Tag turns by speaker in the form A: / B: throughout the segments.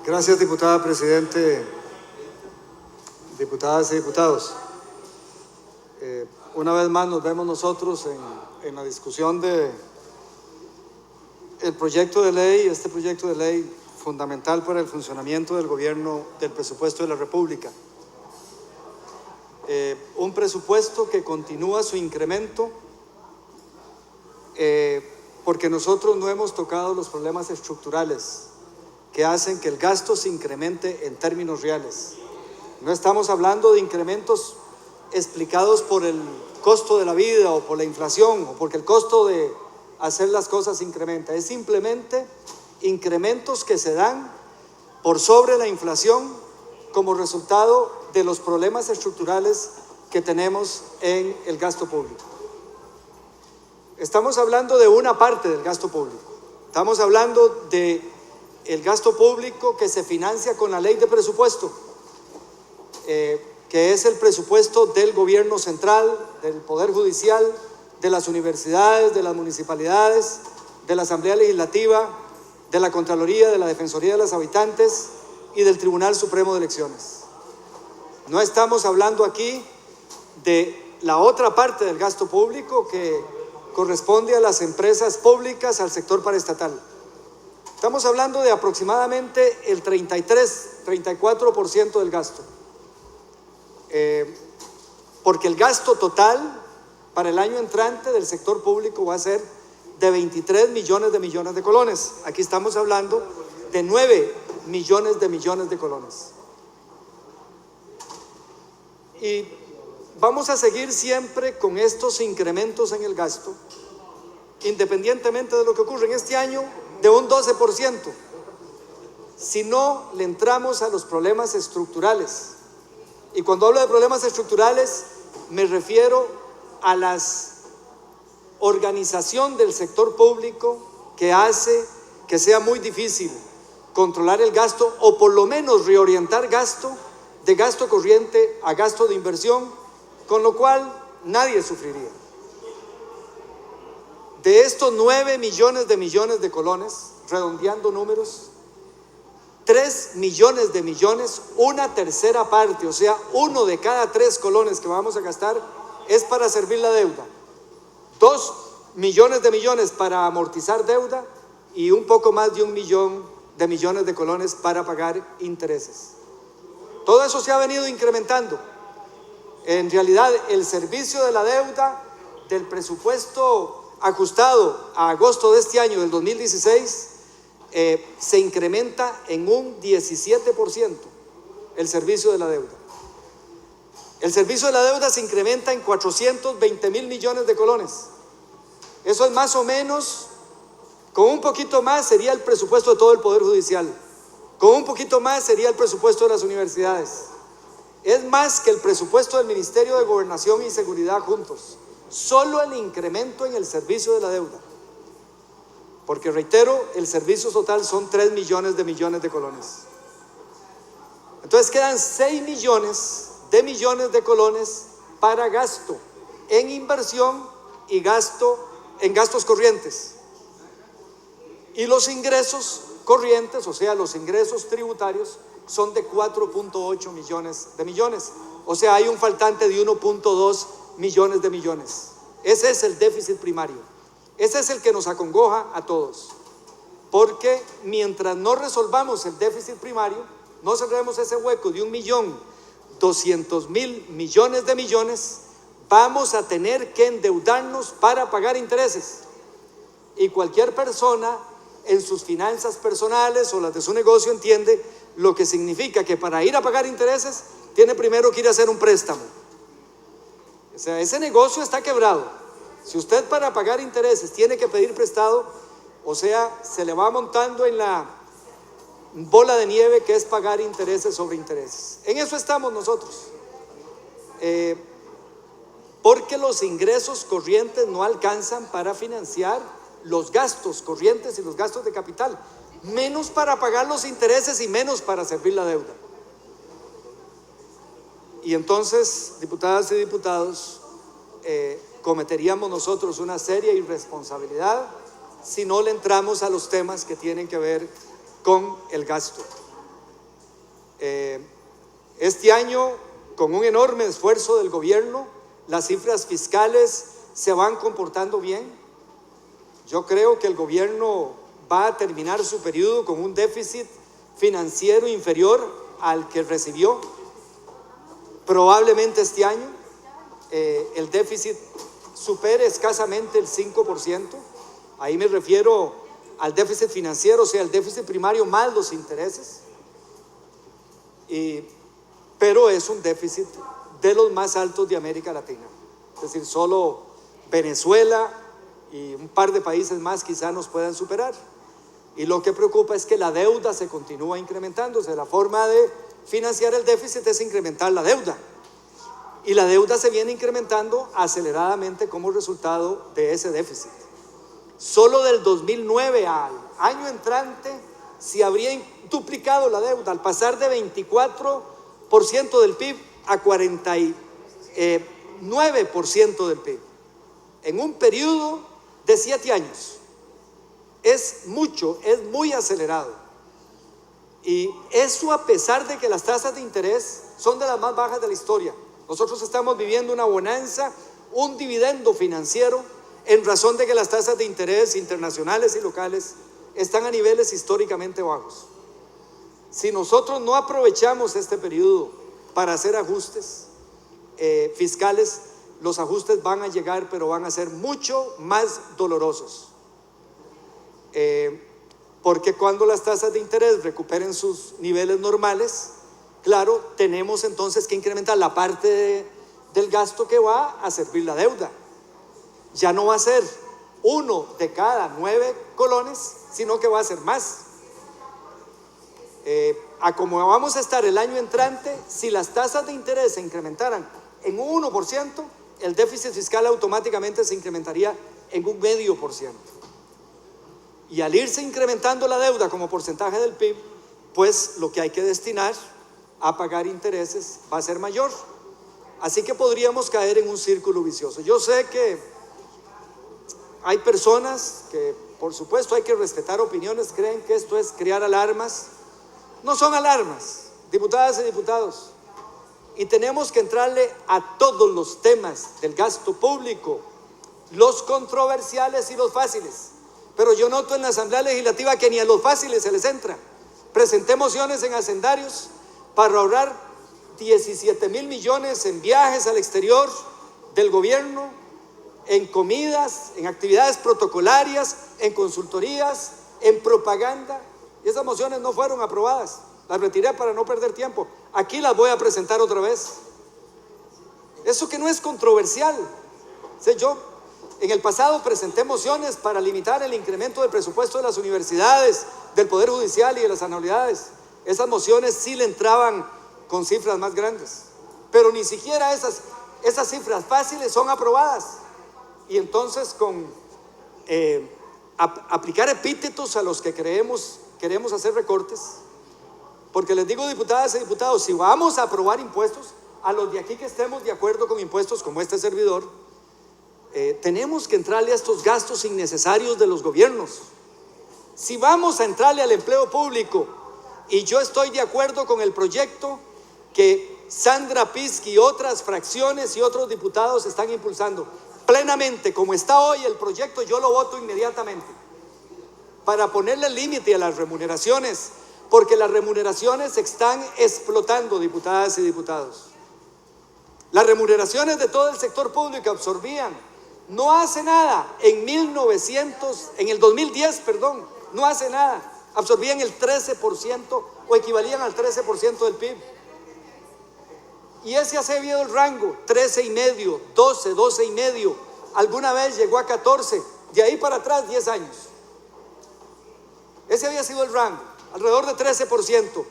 A: Gracias, diputada presidente, diputadas y diputados. Una vez más nos vemos nosotros en la discusión de el proyecto de ley, este proyecto de ley fundamental para el funcionamiento del gobierno del presupuesto de la República. Un presupuesto que continúa su incremento porque nosotros no hemos tocado los problemas estructurales que hacen que el gasto se incremente en términos reales. No estamos hablando de incrementos explicados por el costo de la vida o por la inflación o porque el costo de hacer las cosas incrementa. Es simplemente incrementos que se dan por sobre la inflación como resultado de los problemas estructurales que tenemos en el gasto público. Estamos hablando de una parte del gasto público. Estamos hablando de el gasto público que se financia con la ley de presupuesto, que es el presupuesto del gobierno central, del Poder Judicial, de las universidades, de las municipalidades, de la Asamblea Legislativa, de la Contraloría, de la Defensoría de los Habitantes y del Tribunal Supremo de Elecciones. No estamos hablando aquí de la otra parte del gasto público que corresponde a las empresas públicas, al sector paraestatal. Estamos hablando de aproximadamente el 34% del gasto. Porque el gasto total para el año entrante del sector público va a ser de 23 millones de colones. Aquí estamos hablando de 9 millones de colones. Y vamos a seguir siempre con estos incrementos en el gasto, independientemente de lo que ocurre en este año, de un 12%, si no le entramos a los problemas estructurales. Y cuando hablo de problemas estructurales, me refiero a la organización del sector público que hace que sea muy difícil controlar el gasto o por lo menos reorientar gasto de gasto corriente a gasto de inversión, con lo cual nadie sufriría. De estos 9 millones de colones, redondeando números, 3 millones de millones, una tercera parte, o sea, 1 de cada 3 colones que vamos a gastar es para servir la deuda. 2 millones de millones para amortizar deuda y un poco más de 1 millón de millones de colones para pagar intereses. Todo eso se ha venido incrementando. En realidad, el servicio de la deuda del presupuesto ajustado a agosto de este año, del 2016, se incrementa en un 17% el servicio de la deuda. El servicio de la deuda se incrementa en 420 millones de colones. Eso es más o menos, con un poquito más sería el presupuesto de todo el Poder Judicial. Con un poquito más sería el presupuesto de las universidades. Es más que el presupuesto del Ministerio de Gobernación y Seguridad juntos. Solo el incremento en el servicio de la deuda. Porque reitero, el servicio total son 3 millones de colones. Entonces quedan 6 millones de colones para gasto en inversión y gasto en gastos corrientes. Y los ingresos corrientes, o sea, los ingresos tributarios, son de 4.8 millones. O sea, hay un faltante de 1.2 millones de millones. Ese es el déficit primario. Ese es el que nos acongoja a todos. Porque mientras no resolvamos el déficit primario, no cerremos ese hueco de 1.200.000 millones de millones, vamos a tener que endeudarnos para pagar intereses. Y cualquier persona en sus finanzas personales o las de su negocio entiende lo que significa que para ir a pagar intereses tiene primero que ir a hacer un préstamo. O sea, ese negocio está quebrado. Si usted para pagar intereses tiene que pedir prestado, o sea, se le va montando en la bola de nieve que es pagar intereses sobre intereses. En eso estamos nosotros. Porque los ingresos corrientes no alcanzan para financiar los gastos corrientes y los gastos de capital, menos para pagar los intereses y menos para servir la deuda. Y entonces, diputadas y diputados, cometeríamos nosotros una seria irresponsabilidad si no le entramos a los temas que tienen que ver con el gasto. Este año, con un enorme esfuerzo del gobierno, las cifras fiscales se van comportando bien. Yo creo que el gobierno va a terminar su periodo con un déficit financiero inferior al que recibió. Probablemente este año el déficit supere escasamente el 5%. Ahí me refiero al déficit financiero, o sea, el déficit primario más los intereses. Pero es un déficit de los más altos de América Latina. Es decir, solo Venezuela y un par de países más quizá nos puedan superar. Y lo que preocupa es que la deuda se continúa incrementándose. La forma de financiar el déficit es incrementar la deuda. Y la deuda se viene incrementando aceleradamente como resultado de ese déficit. Solo del 2009 al año entrante se habría duplicado la deuda al pasar de 24% del PIB a 49% del PIB en un periodo de 7 años. Es mucho, es muy acelerado. Y eso a pesar de que las tasas de interés son de las más bajas de la historia. Nosotros estamos viviendo una bonanza, un dividendo financiero, en razón de que las tasas de interés internacionales y locales están a niveles históricamente bajos. Si nosotros no aprovechamos este periodo para hacer ajustes fiscales, los ajustes van a llegar, pero van a ser mucho más dolorosos. Porque cuando las tasas de interés recuperen sus niveles normales, claro, tenemos entonces que incrementar la parte del gasto que va a servir la deuda. Ya no va a ser 1 de cada 9 colones, sino que va a ser más. A como vamos a estar el año entrante, si las tasas de interés se incrementaran en un 1%, el déficit fiscal automáticamente se incrementaría en un 0,5%. Y al irse incrementando la deuda como porcentaje del PIB, pues lo que hay que destinar a pagar intereses va a ser mayor. Así que podríamos caer en un círculo vicioso. Yo sé que hay personas que, por supuesto, hay que respetar opiniones, creen que esto es crear alarmas. No son alarmas, diputadas y diputados. Y tenemos que entrarle a todos los temas del gasto público, los controversiales y los fáciles. Pero yo noto en la Asamblea Legislativa que ni a los fáciles se les entra. Presenté mociones en hacendarios para ahorrar 17,000 millones en viajes al exterior del gobierno, en comidas, en actividades protocolarias, en consultorías, en propaganda. Y esas mociones no fueron aprobadas. Las retiré para no perder tiempo. Aquí las voy a presentar otra vez. Eso que no es controversial. O sea, yo en el pasado presenté mociones para limitar el incremento del presupuesto de las universidades, del Poder Judicial y de las anualidades. Esas mociones sí le entraban con cifras más grandes. Pero ni siquiera esas cifras fáciles son aprobadas. Y entonces con aplicar epítetos a los que queremos hacer recortes, porque les digo, diputadas y diputados, si vamos a aprobar impuestos, a los de aquí que estemos de acuerdo con impuestos como este servidor, tenemos que entrarle a estos gastos innecesarios de los gobiernos. Si vamos a entrarle al empleo público, y yo estoy de acuerdo con el proyecto que Sandra Pisky y otras fracciones y otros diputados están impulsando, plenamente, como está hoy el proyecto, yo lo voto inmediatamente, para ponerle límite a las remuneraciones, porque las remuneraciones se están explotando, diputadas y diputados. Las remuneraciones de todo el sector público absorbían, no hace nada, en el 2010, no hace nada, absorbían el 13% o equivalían al 13% del PIB. Y ese ha seguido el rango, 13,5, 12, 12,5, alguna vez llegó a 14, de ahí para atrás 10 años. Ese había sido el rango, alrededor de 13%.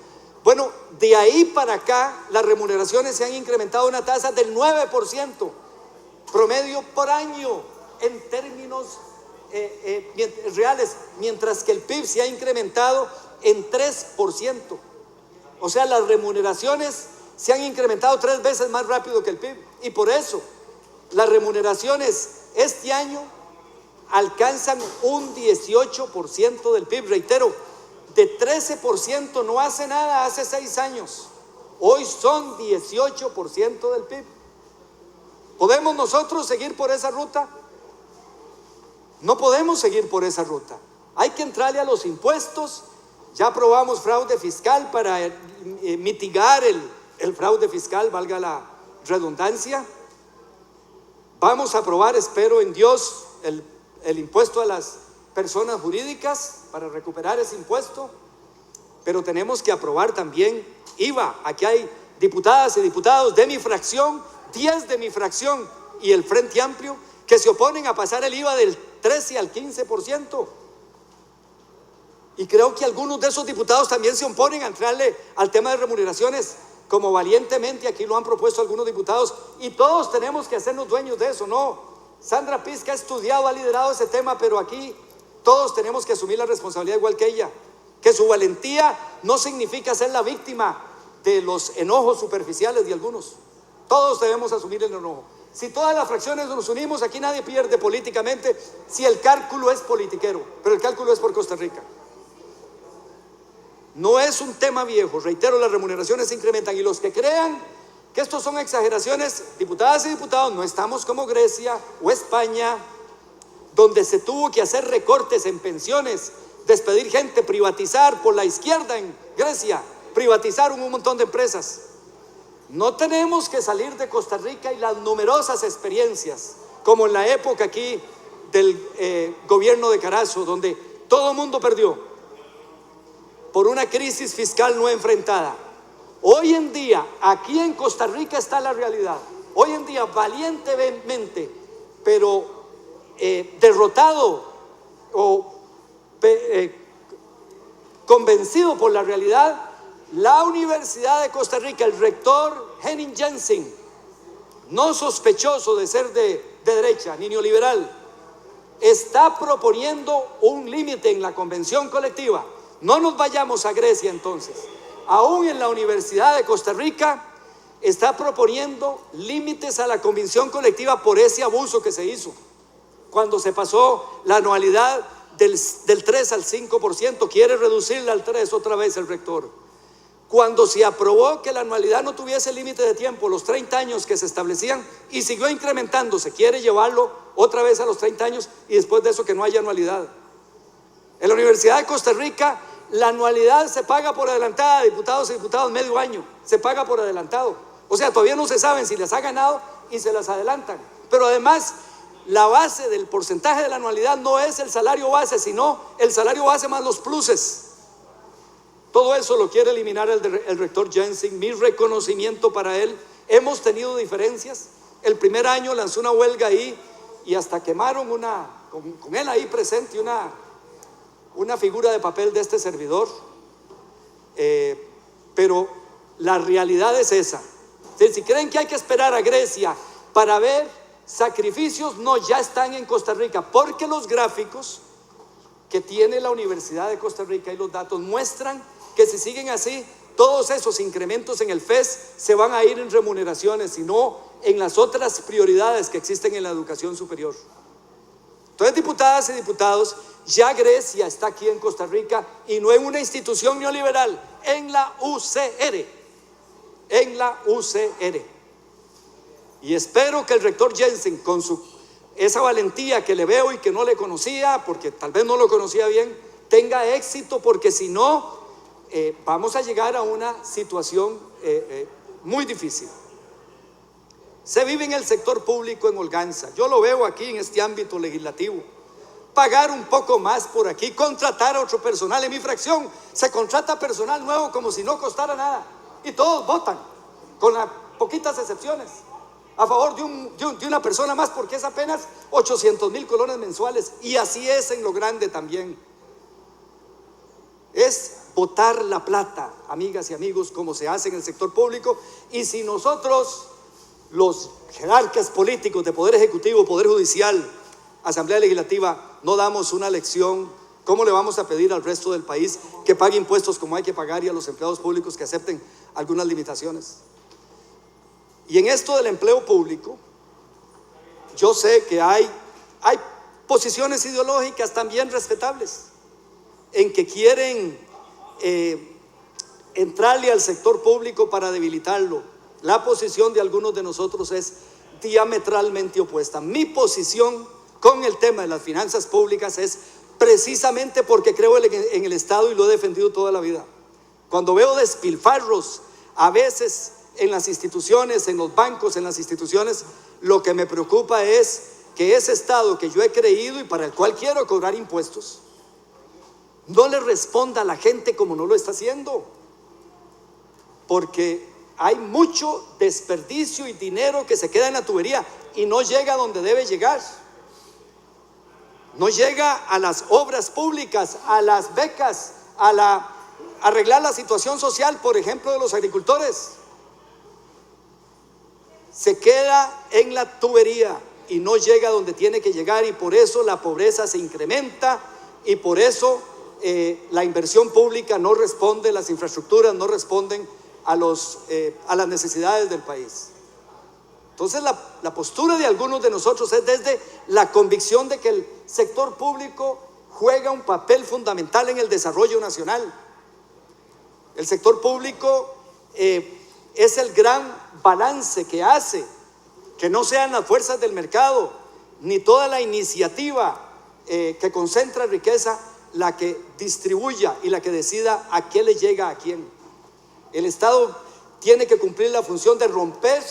A: Bueno, de ahí para acá las remuneraciones se han incrementado a una tasa del 9% promedio por año en términos reales, mientras que el PIB se ha incrementado en 3%. O sea, las remuneraciones se han incrementado 3 veces más rápido que el PIB, y por eso las remuneraciones este año alcanzan un 18% del PIB. Reitero, de 13% no hace nada hace 6 años. Hoy son 18% del PIB. ¿Podemos nosotros seguir por esa ruta? No podemos seguir por esa ruta. Hay que entrarle a los impuestos. Ya aprobamos fraude fiscal para mitigar el fraude fiscal, valga la redundancia. Vamos a aprobar, espero en Dios, el impuesto a las personas jurídicas para recuperar ese impuesto. Pero tenemos que aprobar también IVA. Aquí hay diputadas y diputados de mi fracción, 10 de mi fracción y el Frente Amplio, que se oponen a pasar el IVA del 13 al 15%. Y creo que algunos de esos diputados también se oponen a entrarle al tema de remuneraciones, como valientemente aquí lo han propuesto algunos diputados, y todos tenemos que hacernos dueños de eso, ¿no? Sandra Pizca ha estudiado, ha liderado ese tema, pero aquí todos tenemos que asumir la responsabilidad igual que ella. Que su valentía no significa ser la víctima de los enojos superficiales de algunos. Todos debemos asumir el enojo. Si todas las fracciones nos unimos, aquí nadie pierde políticamente si el cálculo es politiquero, pero el cálculo es por Costa Rica. No es un tema viejo, reitero, las remuneraciones se incrementan, y los que crean que estos son exageraciones, diputadas y diputados, no estamos como Grecia o España, donde se tuvo que hacer recortes en pensiones, despedir gente, privatizar por la izquierda en Grecia, privatizaron un montón de empresas. No tenemos que salir de Costa Rica y las numerosas experiencias, como en la época aquí del gobierno de Carazo, donde todo el mundo perdió por una crisis fiscal no enfrentada. Hoy en día, aquí en Costa Rica está la realidad. Hoy en día, valientemente, pero derrotado o convencido por la realidad, la Universidad de Costa Rica, el rector Henning Jensen, no sospechoso de ser de derecha ni neoliberal, está proponiendo un límite en la convención colectiva. No nos vayamos a Grecia entonces. Aún en la Universidad de Costa Rica está proponiendo límites a la convención colectiva por ese abuso que se hizo cuando se pasó la anualidad del 3 al 5%, quiere reducirla al 3 otra vez el rector. Cuando se aprobó que la anualidad no tuviese límite de tiempo, los 30 años que se establecían, y siguió incrementándose, quiere llevarlo otra vez a los 30 años y después de eso que no haya anualidad. En la Universidad de Costa Rica, la anualidad se paga por adelantada, diputados y diputados, medio año, se paga por adelantado. O sea, todavía no se saben si les ha ganado y se las adelantan. Pero además, la base del porcentaje de la anualidad no es el salario base, sino el salario base más los pluses. Todo eso lo quiere eliminar el rector Jensen. Mi reconocimiento para él. Hemos tenido diferencias. El primer año lanzó una huelga ahí y hasta quemaron con él ahí presente una figura de papel de este servidor. Pero la realidad es esa. Si creen que hay que esperar a Grecia para ver sacrificios, no, ya están en Costa Rica, porque los gráficos que tiene la Universidad de Costa Rica y los datos muestran que si siguen así, todos esos incrementos en el FES se van a ir en remuneraciones y no en las otras prioridades que existen en la educación superior. Entonces, diputadas y diputados, ya Grecia está aquí en Costa Rica y no en una institución neoliberal, en la UCR. En la UCR. Y espero que el rector Jensen, con esa valentía que le veo y que no le conocía, porque tal vez no lo conocía bien, tenga éxito, porque si no, vamos a llegar a una situación muy difícil. Se vive en el sector público en holganza. Yo lo veo aquí en este ámbito legislativo. Pagar un poco más por aquí, contratar a otro personal. En mi fracción se contrata personal nuevo como si no costara nada. Y todos votan, con las poquitas excepciones, a favor de una persona más, porque es apenas 800,000 colones mensuales. Y así es en lo grande también. Es botar la plata, amigas y amigos, como se hace en el sector público. Y si nosotros, los jerarcas políticos de Poder Ejecutivo, Poder Judicial, Asamblea Legislativa, no damos una lección, ¿cómo le vamos a pedir al resto del país que pague impuestos como hay que pagar, y a los empleados públicos que acepten algunas limitaciones? Y en esto del empleo público, yo sé que hay posiciones ideológicas también respetables, en que quieren entrarle al sector público para debilitarlo. La posición de algunos de nosotros es diametralmente opuesta. Mi posición con el tema de las finanzas públicas es precisamente porque creo en el Estado y lo he defendido toda la vida. Cuando veo despilfarros a veces en las instituciones, en los bancos, en las instituciones, lo que me preocupa es que ese Estado que yo he creído y para el cual quiero cobrar impuestos, no le responda a la gente como no lo está haciendo, porque hay mucho desperdicio y dinero que se queda en la tubería y no llega a donde debe llegar. No llega a las obras públicas, a las becas, a arreglar la situación social, por ejemplo, de los agricultores. Se queda en la tubería y no llega a donde tiene que llegar, y por eso la pobreza se incrementa y por eso la inversión pública no responde, las infraestructuras no responden a las necesidades del país. Entonces la postura de algunos de nosotros es desde la convicción de que el sector público juega un papel fundamental en el desarrollo nacional. El sector público es el gran balance que hace que no sean las fuerzas del mercado ni toda la iniciativa que concentra riqueza la que distribuya y la que decida a qué le llega a quién. El Estado tiene que cumplir la función de romper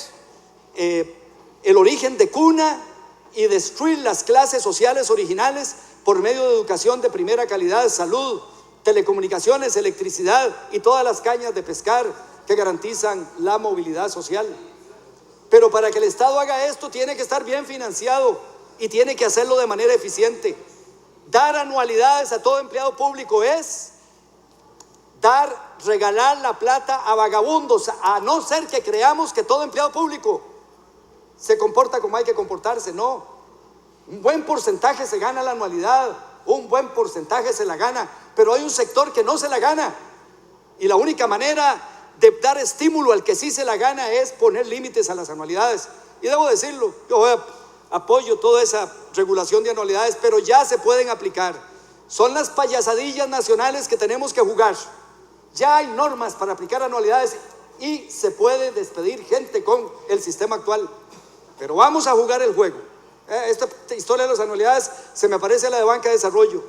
A: el origen de cuna y destruir las clases sociales originales por medio de educación de primera calidad, salud, telecomunicaciones, electricidad y todas las cañas de pescar que garantizan la movilidad social. Pero para que el Estado haga esto tiene que estar bien financiado y tiene que hacerlo de manera eficiente. Dar anualidades a todo empleado público es regalar la plata a vagabundos, a no ser que creamos que todo empleado público se comporta como hay que comportarse. No, un buen porcentaje se gana la anualidad, un buen porcentaje se la gana, pero hay un sector que no se la gana, y la única manera de dar estímulo al que sí se la gana es poner límites a las anualidades. Y debo decirlo, yo apoyo toda esa regulación de anualidades, pero ya se pueden aplicar. Son las payasadillas nacionales que tenemos que jugar. Ya hay normas para aplicar anualidades y se puede despedir gente con el sistema actual. Pero vamos a jugar el juego. Esta historia de las anualidades se me parece a la de Banca de Desarrollo.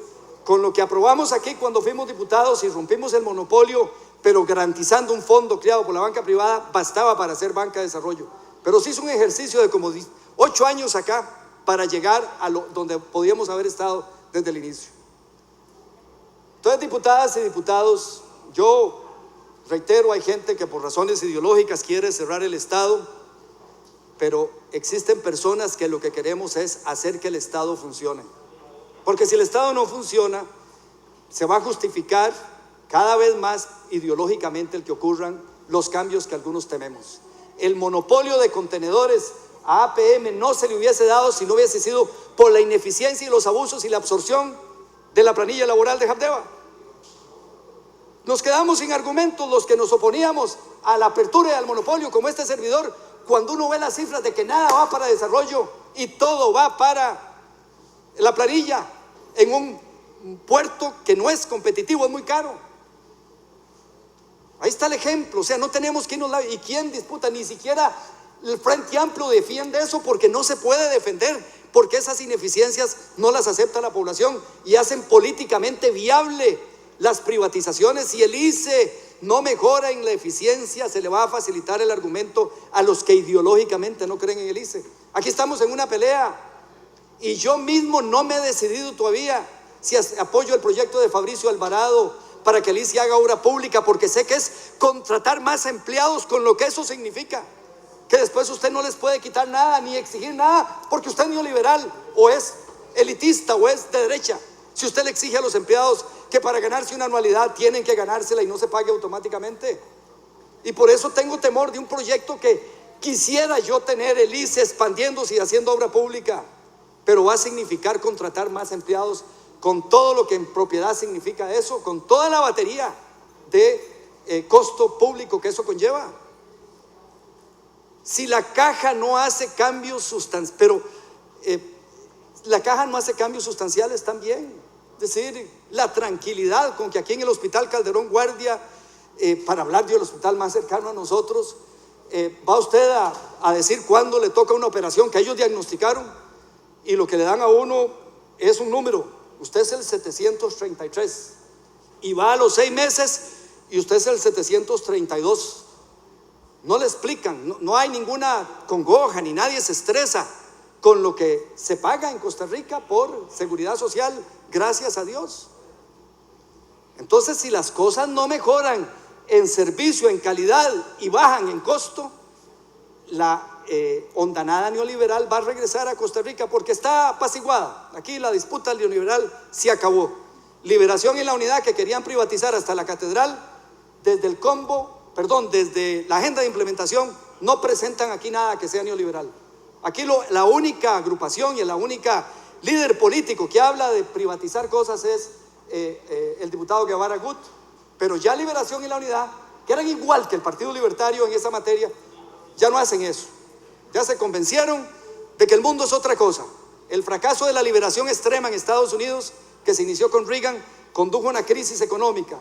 A: Con lo que aprobamos aquí cuando fuimos diputados y rompimos el monopolio, pero garantizando un fondo creado por la banca privada, bastaba para hacer Banca de Desarrollo. Pero se hizo un ejercicio de como 8 años acá para llegar a donde podíamos haber estado desde el inicio. Entonces, diputadas y diputados, yo reitero, hay gente que por razones ideológicas quiere cerrar el Estado, pero existen personas que lo que queremos es hacer que el Estado funcione. Porque si el Estado no funciona, se va a justificar cada vez más ideológicamente el que ocurran los cambios que algunos tememos. El monopolio de contenedores a APM no se le hubiese dado si no hubiese sido por la ineficiencia y los abusos y la absorción de la planilla laboral de Habdeba. Nos quedamos sin argumentos los que nos oponíamos a la apertura y al monopolio, como este servidor, cuando uno ve las cifras de que nada va para desarrollo y todo va para la planilla en un puerto que no es competitivo, es muy caro. Ahí está el ejemplo. O sea, no tenemos que irnos. ¿Y quién disputa? Ni siquiera el Frente Amplio defiende eso, porque no se puede defender, porque esas ineficiencias no las acepta la población y hacen políticamente viable las privatizaciones. Si el ICE no mejora en la eficiencia, se le va a facilitar el argumento a los que ideológicamente no creen en el ICE. Aquí estamos en una pelea y yo mismo no me he decidido todavía si apoyo el proyecto de Fabricio Alvarado para que el ICE haga obra pública, porque sé que es contratar más empleados, con lo que eso significa, que después usted no les puede quitar nada ni exigir nada, porque usted es neoliberal o es elitista o es de derecha. Si usted le exige a los empleados que para ganarse una anualidad tienen que ganársela y no se pague automáticamente. Y por eso tengo temor de un proyecto que quisiera yo tener, el ICE expandiéndose y haciendo obra pública, pero va a significar contratar más empleados, con todo lo que en propiedad significa eso, con toda la batería de costo público que eso conlleva. Si la caja no hace cambios sustanciales, pero la caja no hace cambios sustanciales también. decir, la tranquilidad con que aquí en el Hospital Calderón Guardia, para hablar del hospital más cercano a nosotros, va usted a decir cuándo le toca una operación que ellos diagnosticaron y lo que le dan a uno es un número. Usted es el 733 y va a los 6 meses y usted es el 732. No le explican, no hay ninguna congoja, ni nadie se estresa con lo que se paga en Costa Rica por seguridad social, gracias a Dios. Entonces, si las cosas no mejoran en servicio, en calidad y bajan en costo, la hondanada neoliberal va a regresar a Costa Rica porque está apaciguada. Aquí la disputa neoliberal se acabó. Liberación y la Unidad, que querían privatizar hasta la catedral, desde la agenda de implementación, no presentan aquí nada que sea neoliberal. Aquí la única agrupación y la única líder político que habla de privatizar cosas es el diputado Guevara Gut, pero ya Liberación y la Unidad, que eran igual que el Partido Libertario en esa materia, ya no hacen eso. Ya se convencieron de que el mundo es otra cosa. El fracaso de la liberación extrema en Estados Unidos, que se inició con Reagan, condujo a una crisis económica.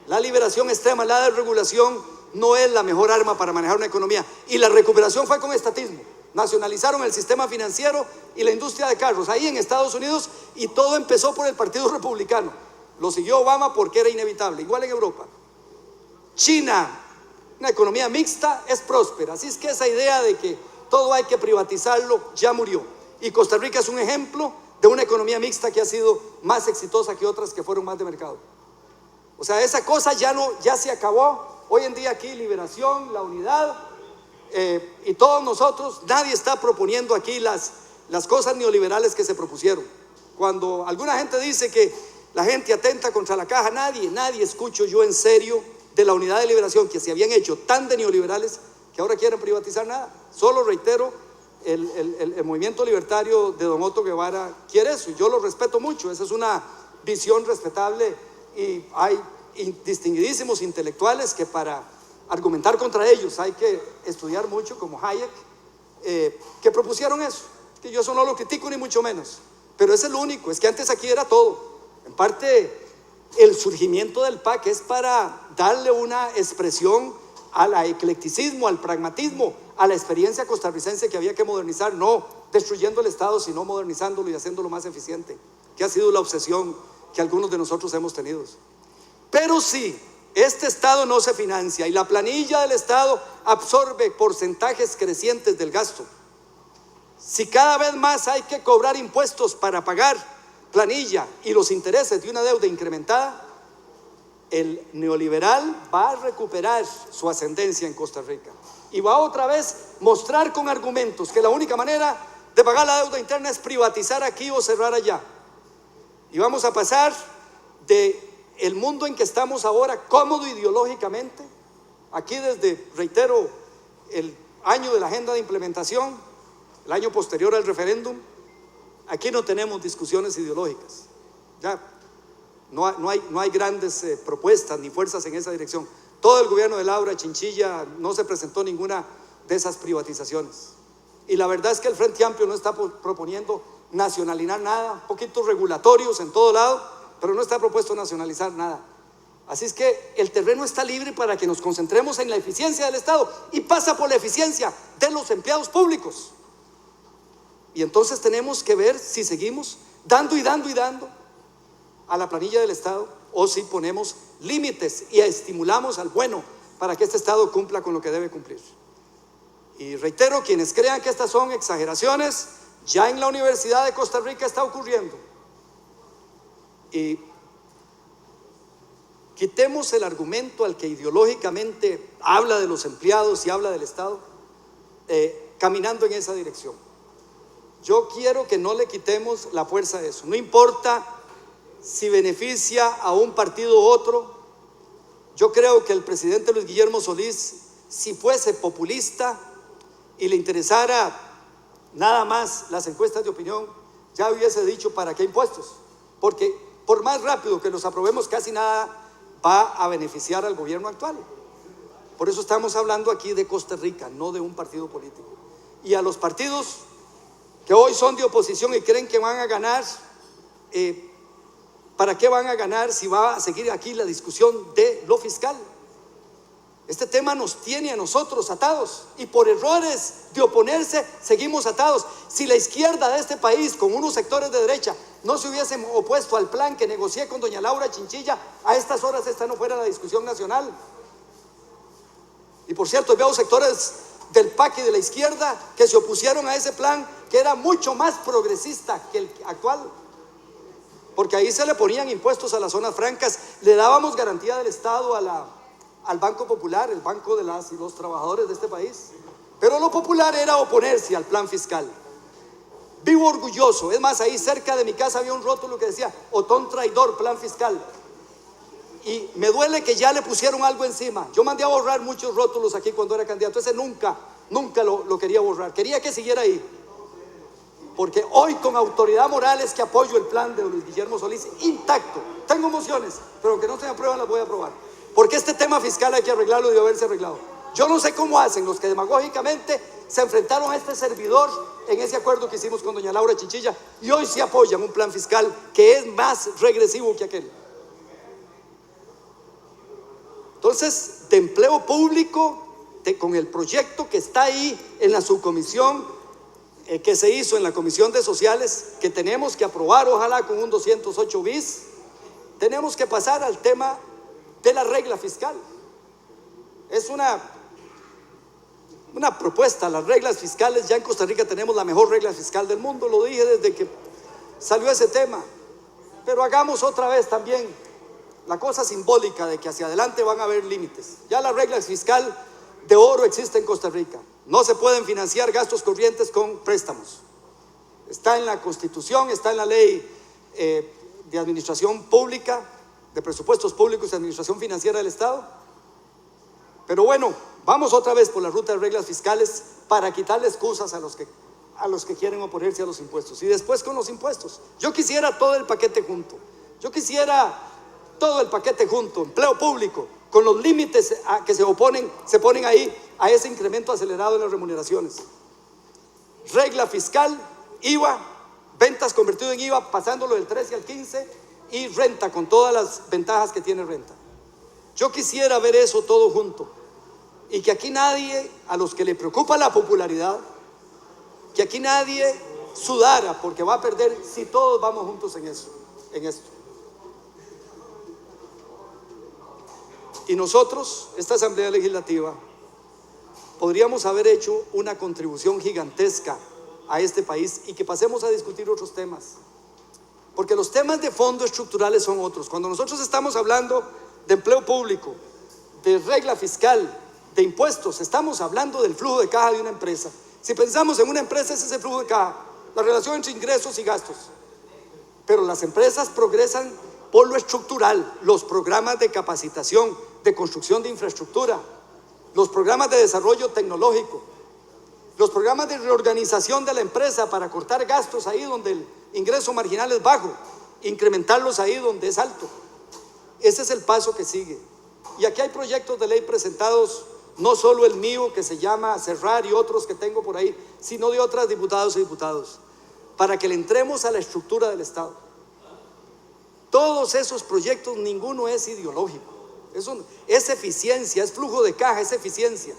A: La liberación extrema, la desregulación, no es la mejor arma para manejar una economía. Y la recuperación fue con estatismo. Nacionalizaron el sistema financiero y la industria de carros ahí en Estados Unidos, y todo empezó por el Partido Republicano. Lo siguió Obama porque era inevitable, igual en Europa. China, una economía mixta, es próspera. Así es que esa idea de que todo hay que privatizarlo ya murió. Y Costa Rica es un ejemplo de una economía mixta que ha sido más exitosa que otras que fueron más de mercado. O sea, esa cosa ya se acabó. Hoy en día aquí Liberación, la Unidad y todos nosotros, nadie está proponiendo aquí las cosas neoliberales que se propusieron. Cuando alguna gente dice que la gente atenta contra la caja, nadie escucho yo en serio de la Unidad de Liberación, que se habían hecho tan de neoliberales que ahora quieren privatizar nada. Solo reitero, el movimiento libertario de don Otto Guevara quiere eso, y yo lo respeto mucho. Esa es una visión respetable, y hay distinguidísimos intelectuales que para argumentar contra ellos hay que estudiar mucho, como Hayek, que propusieron eso. Que yo eso no lo critico ni mucho menos, pero ese es lo único. Es que antes aquí era todo. En parte, el surgimiento del PAC es para darle una expresión al eclecticismo, al pragmatismo, a la experiencia costarricense que había que modernizar, no destruyendo el Estado, sino modernizándolo y haciéndolo más eficiente, que ha sido la obsesión que algunos de nosotros hemos tenido. Pero si este Estado no se financia y la planilla del Estado absorbe porcentajes crecientes del gasto, si cada vez más hay que cobrar impuestos para pagar planilla y los intereses de una deuda incrementada, el neoliberal va a recuperar su ascendencia en Costa Rica y va otra vez mostrar con argumentos que la única manera de pagar la deuda interna es privatizar aquí o cerrar allá. Y vamos a pasar de el mundo en que estamos ahora, cómodo ideológicamente, aquí desde, reitero, el año de la agenda de implementación, el año posterior al referéndum, aquí no tenemos discusiones ideológicas. Ya no hay grandes propuestas ni fuerzas en esa dirección. Todo el gobierno de Laura Chinchilla no se presentó ninguna de esas privatizaciones. Y la verdad es que el Frente Amplio no está proponiendo nacionalizar nada, poquitos regulatorios en todo lado, pero no está propuesto nacionalizar nada. Así es que el terreno está libre para que nos concentremos en la eficiencia del Estado, y pasa por la eficiencia de los empleados públicos. Y entonces tenemos que ver si seguimos dando y dando y dando a la planilla del Estado, o si ponemos límites y estimulamos al bueno para que este Estado cumpla con lo que debe cumplir. Y reitero, quienes crean que estas son exageraciones, ya en la Universidad de Costa Rica está ocurriendo. Y quitemos el argumento al que ideológicamente habla de los empleados y habla del Estado, caminando en esa dirección. Yo quiero que no le quitemos la fuerza a eso. No importa si beneficia a un partido u otro. Yo creo que el presidente Luis Guillermo Solís, si fuese populista y le interesara nada más las encuestas de opinión, ya hubiese dicho para qué impuestos, porque por más rápido que los aprobemos, casi nada va a beneficiar al gobierno actual. Por eso estamos hablando aquí de Costa Rica, no de un partido político. Y a los partidos que hoy son de oposición y creen que van a ganar, ¿Para qué van a ganar si va a seguir aquí la discusión de lo fiscal? Este tema nos tiene a nosotros atados y por errores de oponerse seguimos atados. Si la izquierda de este país, con unos sectores de derecha, no se hubiesen opuesto al plan que negocié con doña Laura Chinchilla, a estas horas esta no fuera la discusión nacional. Y por cierto, veo sectores del PAC y de la izquierda que se opusieron a ese plan, que era mucho más progresista que el actual, porque ahí se le ponían impuestos a las zonas francas, le dábamos garantía del Estado al Banco Popular, el banco de las y los trabajadores de este país. Pero lo popular era oponerse al plan fiscal. Vivo orgulloso, es más, ahí cerca de mi casa había un rótulo que decía: Otón traidor, plan fiscal. Y me duele que ya le pusieron algo encima. Yo mandé a borrar muchos rótulos aquí cuando era candidato. Ese nunca lo quería borrar. Quería que siguiera ahí. Porque hoy, con autoridad moral, es que apoyo el plan de Luis Guillermo Solís intacto. Tengo mociones, pero aunque no se aprueban las voy a aprobar. Porque este tema fiscal hay que arreglarlo y debe haberse arreglado. Yo no sé cómo hacen los que demagógicamente se enfrentaron a este servidor en ese acuerdo que hicimos con doña Laura Chinchilla y hoy sí apoyan un plan fiscal que es más regresivo que aquel. Entonces, de empleo público, con el proyecto que está ahí en la subcomisión que se hizo en la Comisión de Sociales, que tenemos que aprobar, ojalá con un 208 bis, tenemos que pasar al tema de la regla fiscal. Es una propuesta. Las reglas fiscales, ya en Costa Rica tenemos la mejor regla fiscal del mundo, lo dije desde que salió ese tema, pero hagamos otra vez también la cosa simbólica de que hacia adelante van a haber límites. Ya la regla fiscal de oro existe en Costa Rica. No se pueden financiar gastos corrientes con préstamos. Está en la Constitución, está en la ley de administración pública, de presupuestos públicos y administración financiera del Estado. Pero bueno, vamos otra vez por la ruta de reglas fiscales para quitarle excusas a los que quieren oponerse a los impuestos. Y después con los impuestos. Yo quisiera todo el paquete junto. Yo quisiera todo el paquete junto, empleo público, con los límites a que se ponen ahí a ese incremento acelerado en las remuneraciones. Regla fiscal, IVA, ventas convertido en IVA, pasándolo del 13 al 15, y renta con todas las ventajas que tiene renta. Yo quisiera ver eso todo junto, y que aquí nadie, a los que le preocupa la popularidad, que aquí nadie sudara porque va a perder si todos vamos juntos en esto. Y nosotros, esta Asamblea Legislativa, podríamos haber hecho una contribución gigantesca a este país y que pasemos a discutir otros temas. Porque los temas de fondo estructurales son otros. Cuando nosotros estamos hablando de empleo público, de regla fiscal, de impuestos, estamos hablando del flujo de caja de una empresa. Si pensamos en una empresa, ese es el flujo de caja, la relación entre ingresos y gastos. Pero las empresas progresan por lo estructural, los programas de capacitación, de construcción de infraestructura, los programas de desarrollo tecnológico, los programas de reorganización de la empresa para cortar gastos ahí donde el ingreso marginal es bajo, incrementarlos ahí donde es alto. Ese es el paso que sigue. Y aquí hay proyectos de ley presentados, no solo el mío que se llama Cerrar y otros que tengo por ahí, sino de otras diputados y diputados, para que le entremos a la estructura del Estado. Todos esos proyectos, ninguno es ideológico, es eficiencia, es flujo de caja, es eficiencia.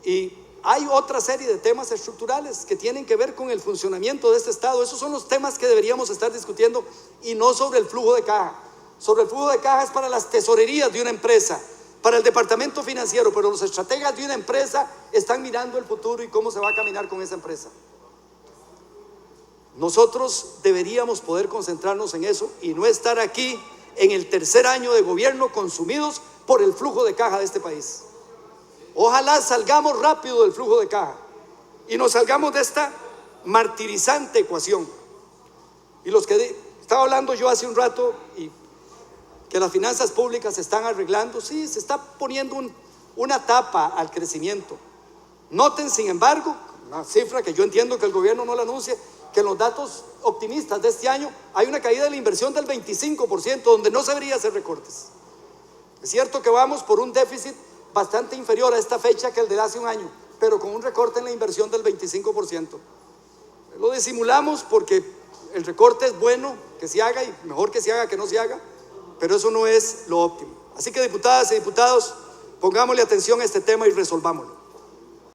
A: Y hay otra serie de temas estructurales que tienen que ver con el funcionamiento de este Estado. Esos son los temas que deberíamos estar discutiendo y no sobre el flujo de caja. Sobre el flujo de caja es para las tesorerías de una empresa, para el departamento financiero, pero los estrategas de una empresa están mirando el futuro y cómo se va a caminar con esa empresa. Nosotros deberíamos poder concentrarnos en eso y no estar aquí en el tercer año de gobierno consumidos por el flujo de caja de este país. Ojalá salgamos rápido del flujo de caja y nos salgamos de esta martirizante ecuación. Y los que estaba hablando yo hace un rato y que las finanzas públicas se están arreglando, sí, se está poniendo una tapa al crecimiento. Noten, sin embargo, una cifra que yo entiendo que el gobierno no la anuncie, que en los datos optimistas de este año hay una caída de la inversión del 25%, donde no se debería hacer recortes. Es cierto que vamos por un déficit bastante inferior a esta fecha que el de hace un año, pero con un recorte en la inversión del 25%. Lo disimulamos porque el recorte es bueno que se haga, y mejor que se haga que no se haga, pero eso no es lo óptimo. Así que, diputadas y diputados, pongámosle atención a este tema y resolvámoslo.